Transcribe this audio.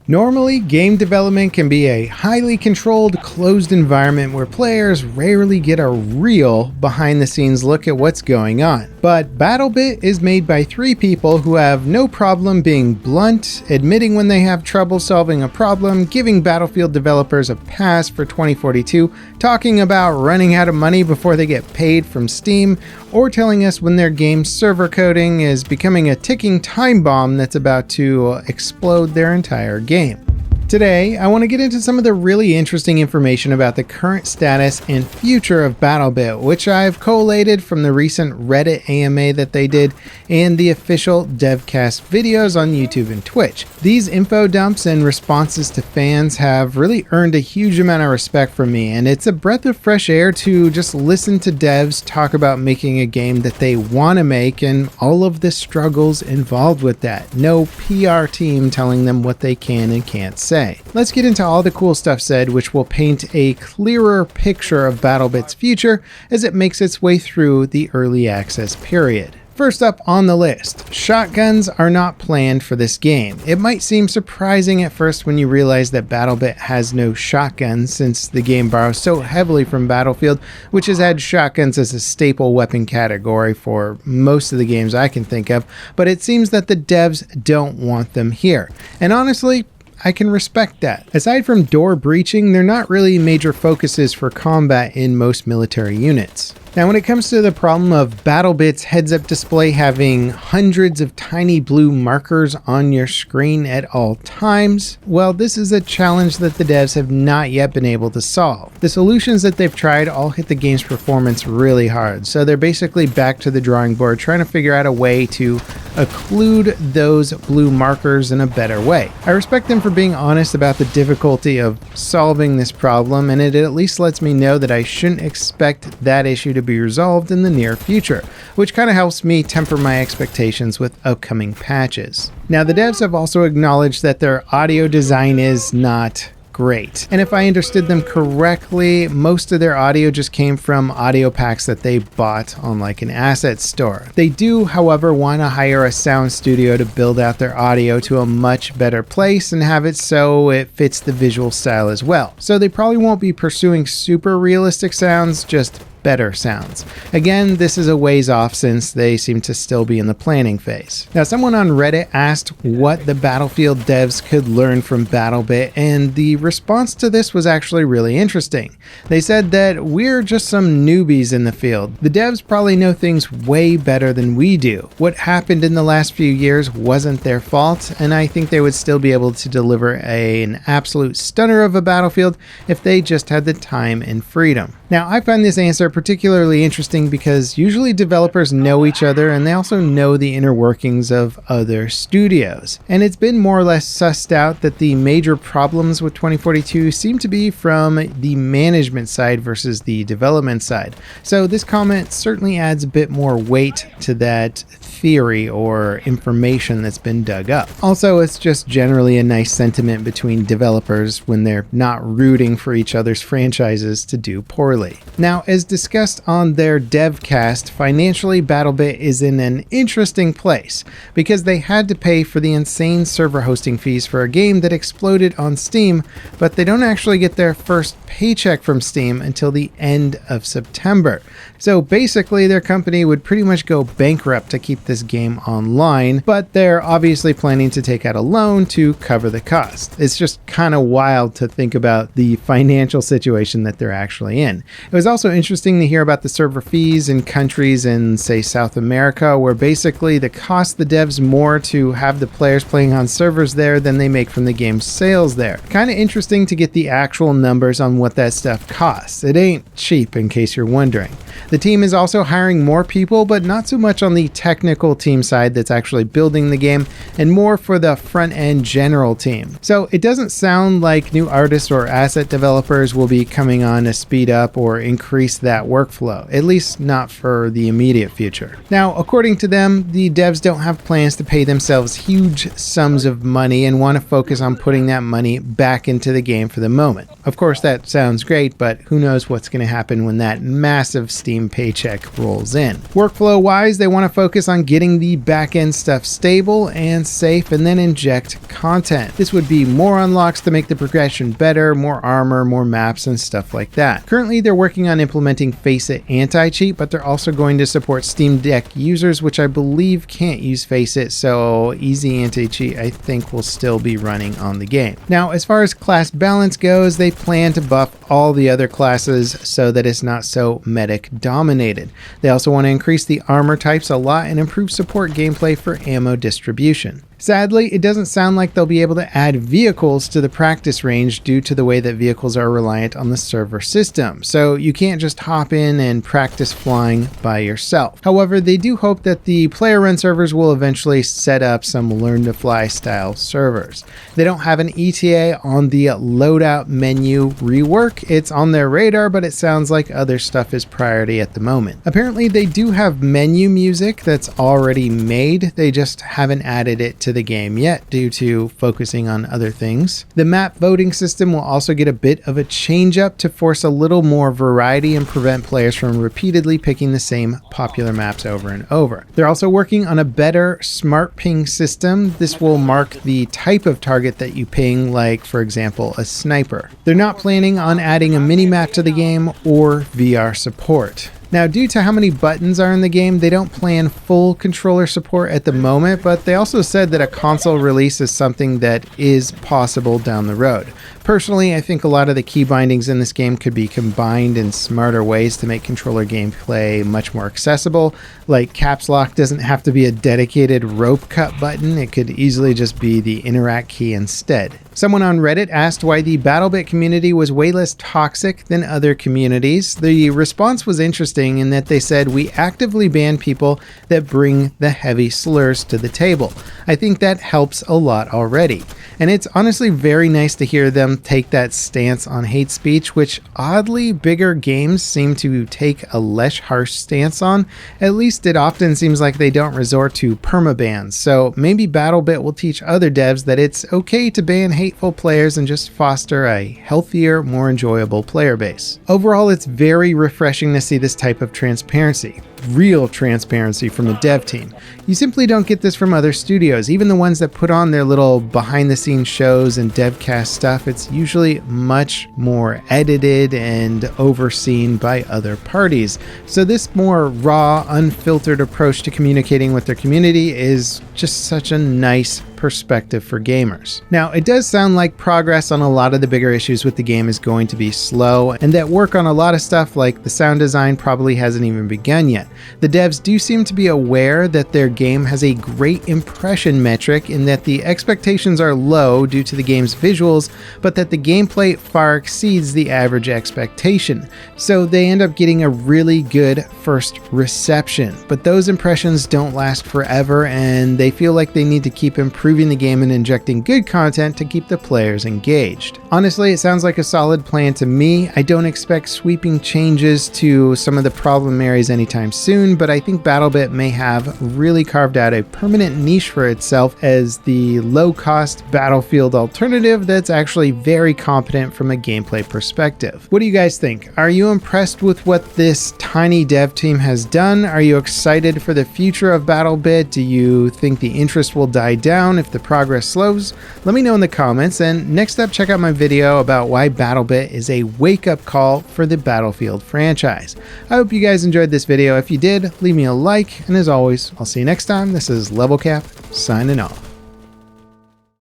Normally, game development can be a highly controlled, closed environment where players rarely get a real behind-the-scenes look at what's going on. But BattleBit is made by 3 people who have no problem being blunt, admitting when they have trouble solving a problem, giving Battlefield developers a pass for 2042, talking about running out of money before they get paid from Steam, or telling us when their game's server coding is becoming a ticking time bomb that's about to explode their entire game. Today, I want to get into some of the really interesting information about the current status and future of BattleBit, which I've collated from the recent Reddit AMA that they did and the official devcast videos on YouTube and Twitch. These info dumps and responses to fans have really earned a huge amount of respect from me, and it's a breath of fresh air to just listen to devs talk about making a game that they want to make and all of the struggles involved with that. No PR team telling them what they can and can't say. Let's get into all the cool stuff said, which will paint a clearer picture of BattleBit's future as it makes its way through the early access period. First up on the list, shotguns are not planned for this game. It might seem surprising at first when you realize that BattleBit has no shotguns, since the game borrows so heavily from Battlefield, which has had shotguns as a staple weapon category for most of the games I can think of, but it seems that the devs don't want them here. And honestly, I can respect that. Aside from door breaching, they're not really major focuses for combat in most military units. Now, when it comes to the problem of BattleBit's heads-up display having hundreds of tiny blue markers on your screen at all times, well, this is a challenge that the devs have not yet been able to solve. The solutions that they've tried all hit the game's performance really hard, so they're basically back to the drawing board trying to figure out a way to occlude those blue markers in a better way. I respect them for being honest about the difficulty of solving this problem, and it at least lets me know that I shouldn't expect that issue to be resolved in the near future, which kind of helps me temper my expectations with upcoming patches. Now, the devs have also acknowledged that their audio design is not great. And if I understood them correctly, most of their audio just came from audio packs that they bought on like an asset store. They do, however, want to hire a sound studio to build out their audio to a much better place and have it so it fits the visual style as well. So they probably won't be pursuing super realistic sounds, just better sounds. Again, this is a ways off since they seem to still be in the planning phase. Now, someone on Reddit asked what the Battlefield devs could learn from BattleBit, and the response to this was actually really interesting. They said that we're just some newbies in the field. The devs probably know things way better than we do. What happened in the last few years wasn't their fault, and I think they would still be able to deliver an absolute stunner of a Battlefield if they just had the time and freedom. Now, I find this answer particularly interesting because usually developers know each other and they also know the inner workings of other studios. And it's been more or less sussed out that the major problems with 2042 seem to be from the management side versus the development side. So this comment certainly adds a bit more weight to that theory or information that's been dug up. Also, it's just generally a nice sentiment between developers when they're not rooting for each other's franchises to do poorly. Now, as discussed on their devcast, financially BattleBit is in an interesting place because they had to pay for the insane server hosting fees for a game that exploded on Steam, but they don't actually get their first paycheck from Steam until the end of September. So basically, their company would pretty much go bankrupt to keep this game online, but they're obviously planning to take out a loan to cover the cost. It's just kind of wild to think about the financial situation that they're actually in. It was also interesting to hear about the server fees in countries in, say, South America, where basically the cost the devs more to have the players playing on servers there than they make from the game's sales there. Kind of interesting to get the actual numbers on what that stuff costs. It ain't cheap, in case you're wondering. The team is also hiring more people, but not so much on the technical team side that's actually building the game, and more for the front-end general team. So it doesn't sound like new artists or asset developers will be coming on to speed up or increase that that workflow, at least not for the immediate future. Now, according to them, the devs don't have plans to pay themselves huge sums of money and want to focus on putting that money back into the game for the moment. Of course, that sounds great, but who knows what's going to happen when that massive Steam paycheck rolls in. Workflow-wise, they want to focus on getting the back-end stuff stable and safe and then inject content. This would be more unlocks to make the progression better, more armor, more maps, and stuff like that. Currently, they're working on implementing Faceit anti-cheat, but they're also going to support Steam Deck users, which I believe can't use Faceit, so easy anti-cheat I think will still be running on the game. Now, as far as class balance goes, they plan to buff all the other classes so that it's not so medic dominated. They also want to increase the armor types a lot and improve support gameplay for ammo distribution. Sadly, it doesn't sound like they'll be able to add vehicles to the practice range due to the way that vehicles are reliant on the server system, so you can't just hop in and practice flying by yourself. However, they do hope that the player-run servers will eventually set up some learn-to-fly style servers. They don't have an ETA on the loadout menu rework. It's on their radar, but it sounds like other stuff is priority at the moment. Apparently, they do have menu music that's already made, they just haven't added it to the game yet due to focusing on other things. The map voting system will also get a bit of a change up to force a little more variety and prevent players from repeatedly picking the same popular maps over and over. They're also working on a better smart ping system. This will mark the type of target that you ping, like for example a sniper. They're not planning on adding a mini map to the game or VR support. Now, due to how many buttons are in the game, they don't plan full controller support at the moment, but they also said that a console release is something that is possible down the road. Personally, I think a lot of the key bindings in this game could be combined in smarter ways to make controller gameplay much more accessible. Like caps lock doesn't have to be a dedicated rope cut button, it could easily just be the interact key instead. Someone on Reddit asked why the BattleBit community was way less toxic than other communities. The response was interesting in that they said, "We actively ban people that bring the heavy slurs to the table." I think that helps a lot already. And it's honestly very nice to hear them take that stance on hate speech, which oddly bigger games seem to take a less harsh stance on. At least it often seems like they don't resort to permabans. So maybe BattleBit will teach other devs that it's okay to ban hateful players and just foster a healthier, more enjoyable player base. Overall, it's very refreshing to see this type of transparency. Real transparency from the dev team. You simply don't get this from other studios, even the ones that put on their little behind the scenes shows and devcast stuff. It's usually much more edited and overseen by other parties. So this more raw, unfiltered approach to communicating with their community is just such a nice perspective for gamers. Now, it does sound like progress on a lot of the bigger issues with the game is going to be slow, and that work on a lot of stuff like the sound design probably hasn't even begun yet. The devs do seem to be aware that their game has a great impression metric in that the expectations are low due to the game's visuals, but that the gameplay far exceeds the average expectation. So they end up getting a really good first reception. But those impressions don't last forever, and they feel like they need to keep improving the game and injecting good content to keep the players engaged. Honestly, it sounds like a solid plan to me. I don't expect sweeping changes to some of the problem areas anytime soon, but I think BattleBit may have really carved out a permanent niche for itself as the low-cost Battlefield alternative that's actually very competent from a gameplay perspective. What do you guys think? Are you impressed with what this tiny dev team has done? Are you excited for the future of BattleBit? Do you think the interest will die down if the progress slows? Let me know in the comments, and next up, check out my video about why BattleBit is a wake-up call for the Battlefield franchise. I hope you guys enjoyed this video. If you did, leave me a like, and as always, I'll see you next time. This is LevelCap, signing off.